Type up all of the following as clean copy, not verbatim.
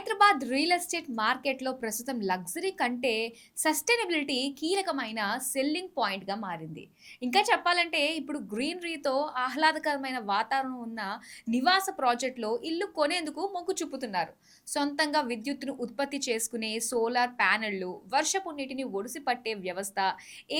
Hyderabad real estate మార్కెట్‌లో ప్రస్తుతం luxury కంటే సస్టైనబిలిటీ కీలకమైన సెల్లింగ్ పాయింట్‌గా మారింది. ఇంకా చెప్పాలంటే ఇప్పుడు గ్రీనరీతో ఆహ్లాదకరమైన వాతావరణం ఉన్న నివాస ప్రాజెక్ట్‌లో ఇల్లు కొనేందుకు మొగ్గు చూపుతున్నారు. సొంతంగా విద్యుత్తును ఉత్పత్తి చేసుకునే సోలార్ ప్యానెళ్లు, వర్షపు నీటిని ఒడిసి పట్టే వ్యవస్థ,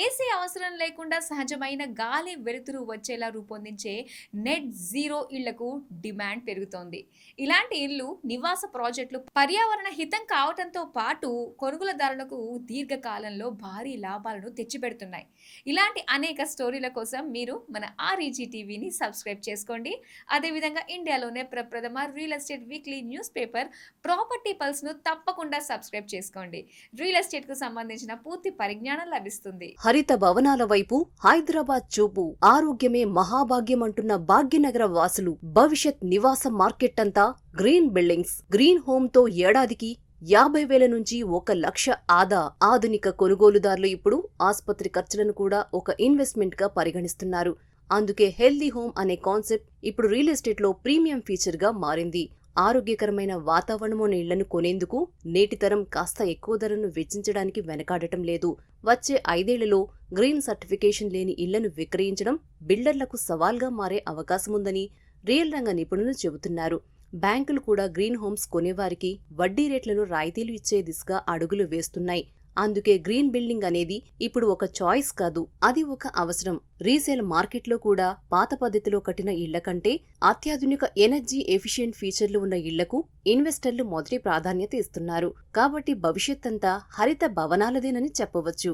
ఏసీ అవసరం లేకుండా సహజమైన గాలి, వెలుతురు వచ్చేలా రూపొందించే నెట్ జీరో ఇళ్లకు డిమాండ్ పెరుగుతోంది. ఇలాంటి ఇల్లు నివాస ప్రాజెక్టులు పర్యావరణ హితం కావటంతో పాటు కొనుగోలుదారులకు దీర్ఘకాలంలో భారీ లాభాలను తెచ్చిపెడుతున్నాయి. ఇలాంటి అనేక స్టోరీల కోసం మీరు మన ఆర్‌ఈజీ టీవీని సబ్స్క్రైబ్ చేసుకోండి. అదేవిధంగా ఇండియాలోనే ప్రప్రథమ real estate weekly newspaper property పల్స్‌ను తప్పకుండా సబ్స్క్రైబ్ చేసుకోండి. రియల్ ఎస్టేట్‌కు సంబంధించిన పూర్తి పరిజ్ఞానం లభిస్తుంది. హరిత భవనాల వైపు హైదరాబాద్ చూపు, ఆరోగ్యమే మహాభాగ్యం అంటున్న భాగ్యనగర వాసులు. భవిష్యత్ నివాస మార్కెట్ అంతా గ్రీన్ బిల్డింగ్స్, గ్రీన్ హోమ్ తో ఏడాదికి 50,000 నుంచి 1,00,000 ఆదా. ఆధునిక కొనుగోలుదారులు ఇప్పుడు ఆస్పత్రి ఖర్చులను కూడా ఒక ఇన్వెస్ట్మెంట్ గా పరిగణిస్తున్నారు. అందుకే హెల్దీ హోమ్ అనే కాన్సెప్ట్ ఇప్పుడు రియల్ ఎస్టేట్ లో ప్రీమియం ఫీచర్ గా మారింది. ఆరోగ్యకరమైన వాతావరణం ఉన్న ఇళ్లను కొనేందుకు నేటి తరం కాస్త ఎక్కువ ధరను వెచ్చించడానికి వెనకాడటం లేదు. వచ్చే 5 ఏళ్లలో గ్రీన్ సర్టిఫికేషన్ లేని ఇళ్లను విక్రయించడం బిల్డర్లకు సవాల్గా మారే అవకాశముందని రియల్ రంగ నిపుణులు చెబుతున్నారు. బ్యాంకులు కూడా గ్రీన్ హోమ్స్ కొనేవారికి వడ్డీ రేట్లను రాయితీలు ఇచ్చే దిశగా అడుగులు వేస్తున్నాయి. అందుకే గ్రీన్ బిల్డింగ్ అనేది ఇప్పుడు ఒక చాయిస్ కాదు, అది ఒక అవసరం. రీసేల్ మార్కెట్లో కూడా పాత పద్ధతిలో కట్టిన ఇళ్ల కంటే అత్యాధునిక ఎనర్జీ ఎఫిషియెంట్ ఫీచర్లు ఉన్న ఇళ్లకు ఇన్వెస్టర్లు మొదటి ప్రాధాన్యత ఇస్తున్నారు. కాబట్టి భవిష్యత్తంతా హరిత భవనాలదేనని చెప్పవచ్చు.